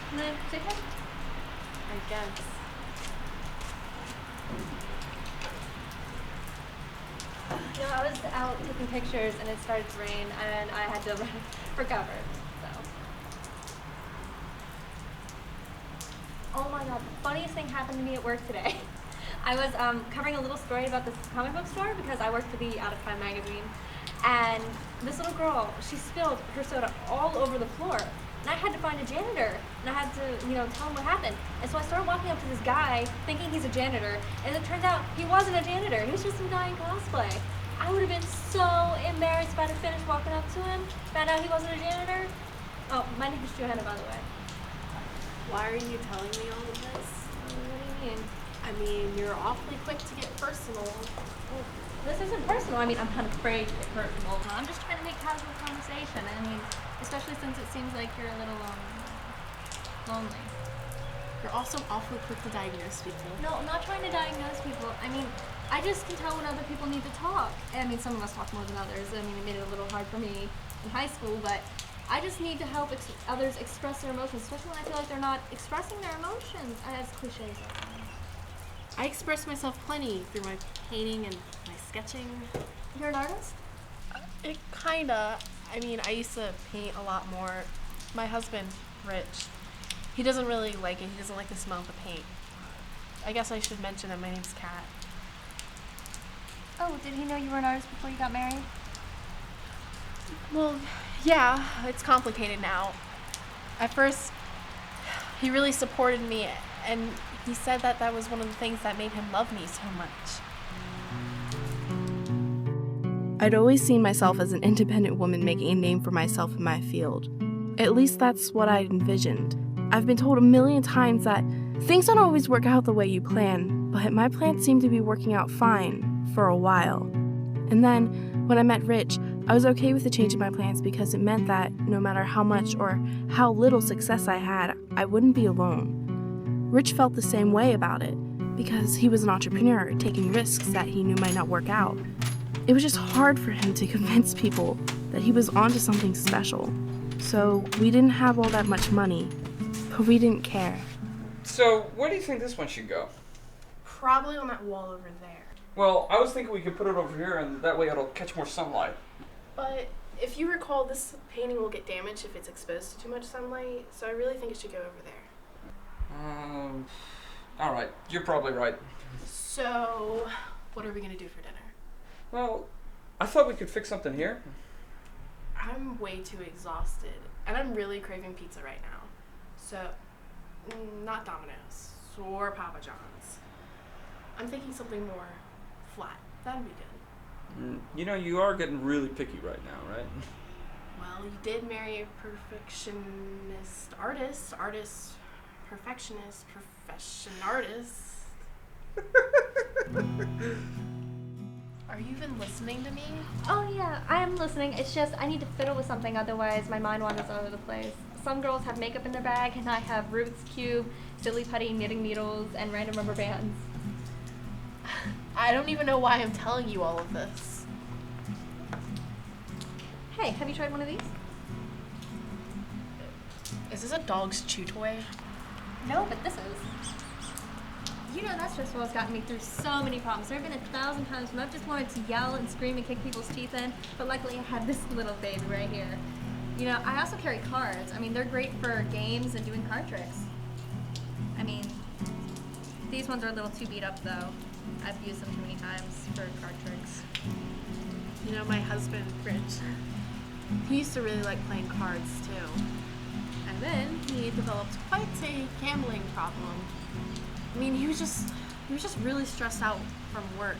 can I take it? I guess. You know, I was out taking pictures and it started to rain and I had to recover. So. Oh my god, the funniest thing happened to me at work today. I was covering a little story about this comic book store because I work for the Out of Time magazine. And this little girl, she spilled her soda all over the floor. And I had to find a janitor. And I had to, tell him what happened. And so I started walking up to this guy thinking he's a janitor. And it turns out he wasn't a janitor. He was just some guy in cosplay. I would have been so embarrassed if I had finished walking up to him, found out he wasn't a janitor. Oh, my name is Joanna, by the way. Why are you telling me all of this? What do you mean? I mean, you're awfully quick to get personal. Well, this isn't personal. I mean, I'm kind of afraid to get personal. I'm just trying to make casual conversation. I mean, especially since it seems like you're a little lonely. You're also awfully quick to diagnose people. No, I'm not trying to diagnose people. I mean, I just can tell when other people need to talk. I mean, some of us talk more than others. I mean, it made it a little hard for me in high school, but I just need to help others express their emotions, especially when I feel like they're not expressing their emotions. As cliche as that sounds. I express myself plenty through my painting and my sketching. You're an artist? It kinda. I mean, I used to paint a lot more. My husband, Rich, he doesn't really like it. He doesn't like the smell of the paint. I guess I should mention that my name's Kat. Oh, did he know you were an artist before you got married? Well, yeah, it's complicated now. At first, he really supported me, and he said that that was one of the things that made him love me so much. I'd always seen myself as an independent woman making a name for myself in my field. At least that's what I'd envisioned. I've been told a million times that things don't always work out the way you plan, but my plan seemed to be working out fine for a while. And then, when I met Rich, I was okay with the change in my plans because it meant that no matter how much or how little success I had, I wouldn't be alone. Rich felt the same way about it because he was an entrepreneur taking risks that he knew might not work out. It was just hard for him to convince people that he was onto something special. So we didn't have all that much money, but we didn't care. So, where do you think this one should go? Probably on that wall over there. Well, I was thinking we could put it over here, and that way it'll catch more sunlight. But if you recall, this painting will get damaged if it's exposed to too much sunlight, so I really think it should go over there. Alright, you're probably right. So, what are we gonna do for dinner? Well, I thought we could fix something here. I'm way too exhausted, and I'm really craving pizza right now. So, not Domino's or Papa John's. I'm thinking something more flat. That'd be good. You are getting really picky right now, right? Well, you did marry a perfectionist artist, perfectionist, profession artist. Are you even listening to me? Oh yeah, I am listening. It's just I need to fiddle with something, otherwise my mind wanders all over the place. Some girls have makeup in their bag, and I have Rubik's Cube, silly putty, knitting needles, and random rubber bands. I don't even know why I'm telling you all of this. Hey, have you tried one of these? Is this a dog's chew toy? No, but this is. That stress ball's gotten me through so many problems. There have been 1,000 times when I've just wanted to yell and scream and kick people's teeth in, but luckily I had this little baby right here. I also carry cards. I mean, they're great for games and doing card tricks. I mean, these ones are a little too beat up though. I've used them too many times for card tricks. My husband, Rich, he used to really like playing cards too. And then he developed quite a gambling problem. I mean, he was just really stressed out from work.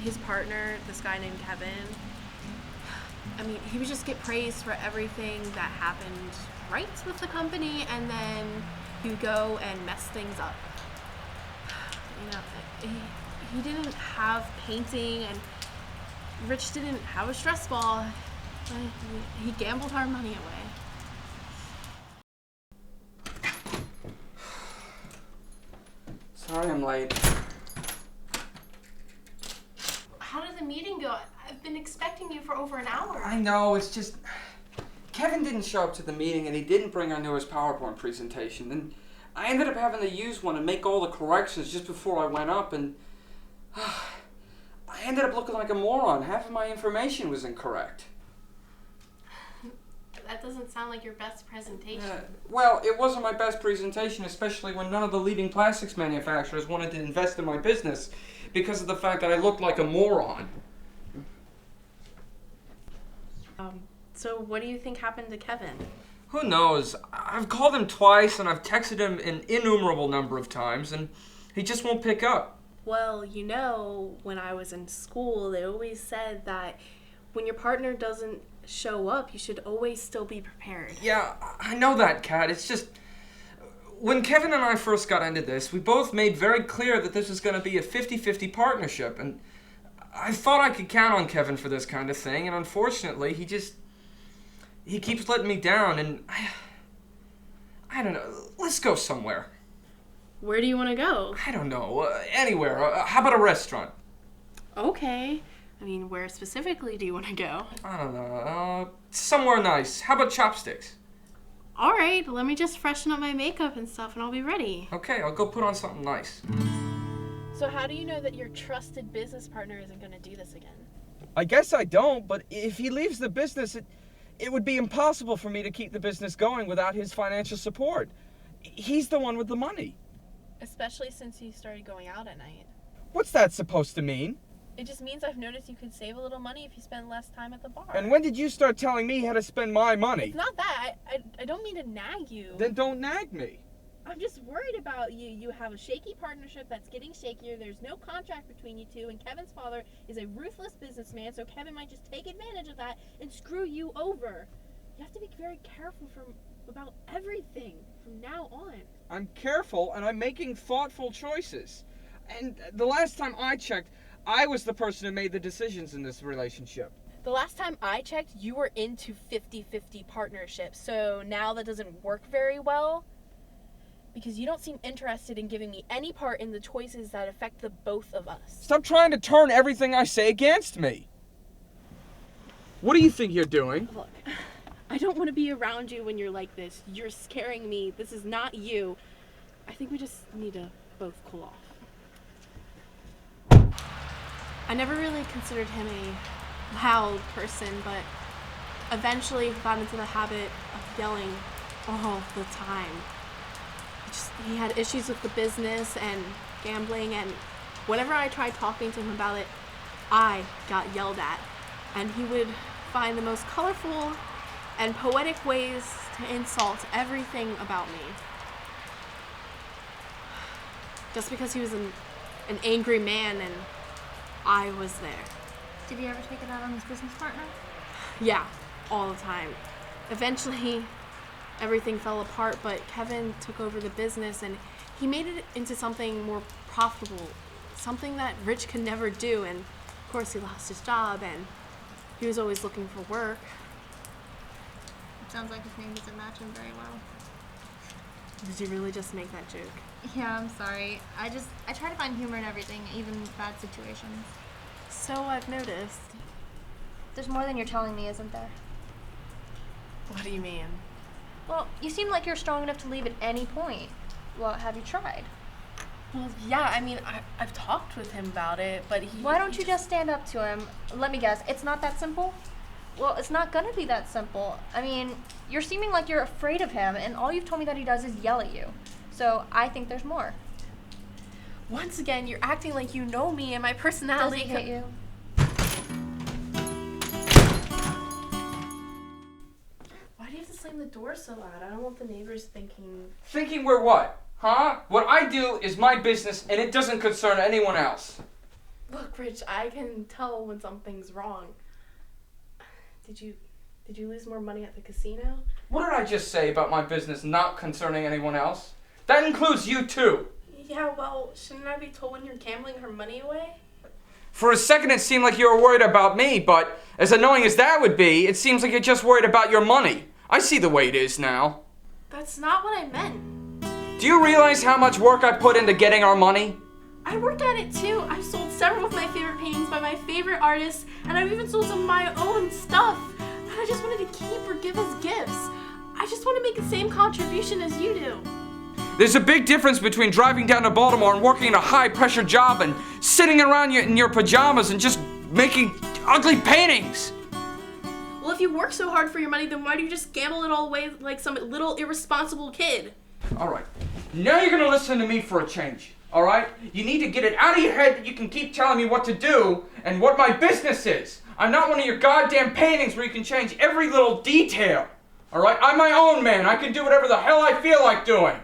His partner, this guy named Kevin, I mean, he would just get praised for everything that happened right with the company, and then he would go and mess things up. He didn't have painting, and Rich didn't have a stress ball. He gambled our money away. Sorry I'm late. How did the meeting go? I've been expecting you for over an hour. I know, it's just... Kevin didn't show up to the meeting and he didn't bring our newest PowerPoint presentation. And I ended up having to use one and make all the corrections just before I went up, and I ended up looking like a moron. Half of my information was incorrect. That doesn't sound like your best presentation. Well, it wasn't my best presentation, especially when none of the leading plastics manufacturers wanted to invest in my business because of the fact that I looked like a moron. So what do you think happened to Kevin? Who knows? I've called him twice and I've texted him an innumerable number of times and he just won't pick up. Well, you know, when I was in school, they always said that when your partner doesn't show up, you should always still be prepared. Yeah, I know that, Kat. It's just, when Kevin and I first got into this, we both made very clear that this was going to be a 50-50 partnership, and I thought I could count on Kevin for this kind of thing, and unfortunately, he keeps letting me down, and I don't know. Let's go somewhere. Where do you want to go? I don't know. Anywhere. How about a restaurant? Okay. I mean, where specifically do you want to go? I don't know. Somewhere nice. How about Chopsticks? All right, let me just freshen up my makeup and stuff and I'll be ready. Okay, I'll go put on something nice. So how do you know that your trusted business partner isn't going to do this again? I guess I don't, but if he leaves the business, it would be impossible for me to keep the business going without his financial support. He's the one with the money. Especially since you started going out at night. What's that supposed to mean? It just means I've noticed you could save a little money if you spend less time at the bar. And when did you start telling me how to spend my money? It's not that. I don't mean to nag you. Then don't nag me. I'm just worried about you. You have a shaky partnership that's getting shakier. There's no contract between you two, and Kevin's father is a ruthless businessman, so Kevin might just take advantage of that and screw you over. You have to be very careful about everything from now on. I'm careful, and I'm making thoughtful choices. And the last time I checked, I was the person who made the decisions in this relationship. The last time I checked, you were into 50-50 partnerships, so now that doesn't work very well because you don't seem interested in giving me any part in the choices that affect the both of us. Stop trying to turn everything I say against me. What do you think you're doing? Look, I don't want to be around you when you're like this. You're scaring me. This is not you. I think we just need to both cool off. I never really considered him a loud person, but eventually got into the habit of yelling all the time. He had issues with the business and gambling, and whenever I tried talking to him about it, I got yelled at. And he would find the most colorful and poetic ways to insult everything about me. Just because he was an angry man and I was there. Did he ever take it out on his business partner? Yeah, all the time. Eventually, everything fell apart, but Kevin took over the business and he made it into something more profitable, something that Rich could never do, and of course he lost his job and he was always looking for work. It sounds like his name doesn't match him very well. Did you really just make that joke? Yeah, I'm sorry. I try to find humor in everything, even bad situations. So I've noticed. There's more than you're telling me, isn't there? What do you mean? Well, you seem like you're strong enough to leave at any point. Well, have you tried? Well, yeah, I mean, I've talked with him about it, but Why don't you just stand up to him? Let me guess, it's not that simple? Well, it's not gonna be that simple. I mean, you're seeming like you're afraid of him, and all you've told me that he does is yell at you. So I think there's more. Once again, you're acting like you know me and my personality. Does he hit you? Why do you have to slam the door so loud? I don't want the neighbors thinking... Thinking we're what? Huh? What I do is my business and it doesn't concern anyone else. Look, Rich, I can tell when something's wrong. Did you lose more money at the casino? What did I just say about my business not concerning anyone else? That includes you too. Yeah, well, shouldn't I be told when you're gambling her money away? For a second it seemed like you were worried about me, but as annoying as that would be, it seems like you're just worried about your money. I see the way it is now. That's not what I meant. Do you realize how much work I put into getting our money? I work at it too. I've sold several of my favorite paintings by my favorite artists, and I've even sold some of my own stuff. But I just wanted to keep or give us gifts. I just want to make the same contribution as you do. There's a big difference between driving down to Baltimore and working in a high-pressure job and sitting around in your pajamas and just making ugly paintings. Well, if you work so hard for your money, then why do you just gamble it all away like some little irresponsible kid? All right, now you're gonna listen to me for a change, all right? You need to get it out of your head that you can keep telling me what to do and what my business is. I'm not one of your goddamn paintings where you can change every little detail, all right? I'm my own man. I can do whatever the hell I feel like doing.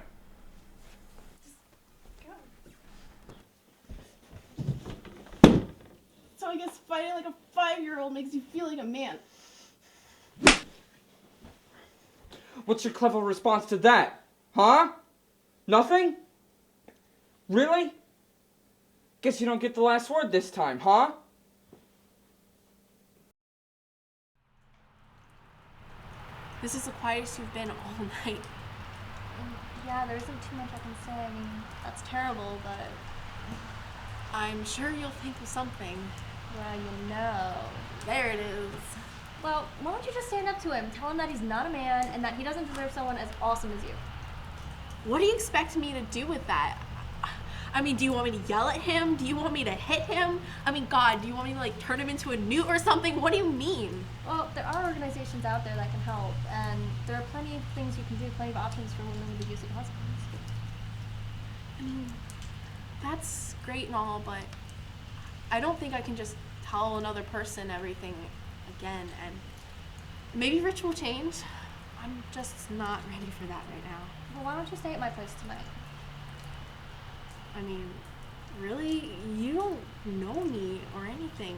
So I guess fighting like a 5-year-old makes you feel like a man. What's your clever response to that? Huh? Nothing? Really? Guess you don't get the last word this time, huh? This is the quietest you've been all night. Yeah, there isn't too much I can say. I mean, that's terrible, but I'm sure you'll think of something. well, you know. There it is. Well, why don't you just stand up to him, tell him that he's not a man and that he doesn't deserve someone as awesome as you. What do you expect me to do with that? I mean, do you want me to yell at him? Do you want me to hit him? I mean, God, do you want me to like turn him into a newt or something? What do you mean? Well, there are organizations out there that can help, and there are plenty of things you can do, plenty of options for women with abusive husbands. I mean, that's great and all, but I don't think I can just tell another person everything again, and maybe Rich will change. I'm just not ready for that right now. Well, why don't you stay at my place tonight? I mean, really? You don't know me or anything.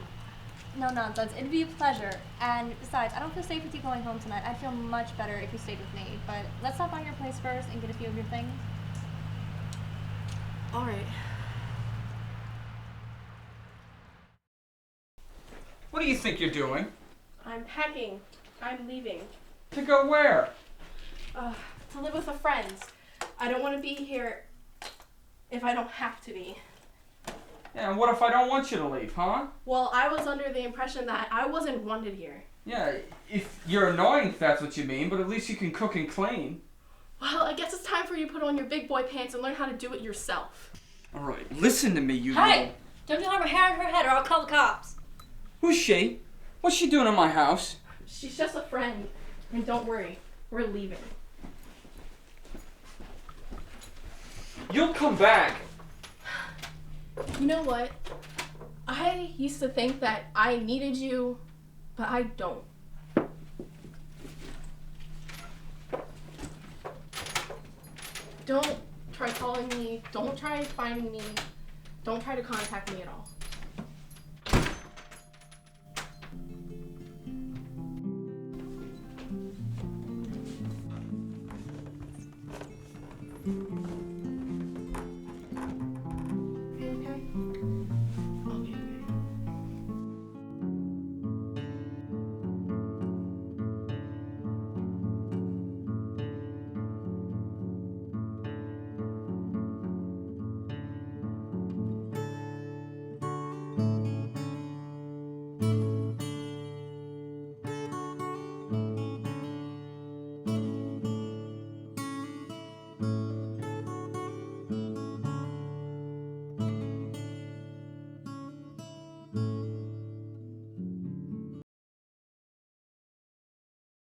No nonsense. It'd be a pleasure. And besides, I don't feel safe with you going home tonight. I'd feel much better if you stayed with me. But let's stop by your place first and get a few of your things. All right. What do you think you're doing? I'm packing. I'm leaving. To go where? To live with a friend. I don't want to be here if I don't have to be. Yeah, and what if I don't want you to leave, huh? Well, I was under the impression that I wasn't wanted here. Yeah, if you're annoying, if that's what you mean, but at least you can cook and clean. Well, I guess it's time for you to put on your big boy pants and learn how to do it yourself. All right, listen to me, you Hey! little... Don't you have her hair in her head or I'll call the cops. Who's she? What's she doing in my house? She's just a friend. And don't worry, we're leaving. You'll come back. You know what? I used to think that I needed you, but I don't. Don't try calling me, don't try finding me, don't try to contact me at all.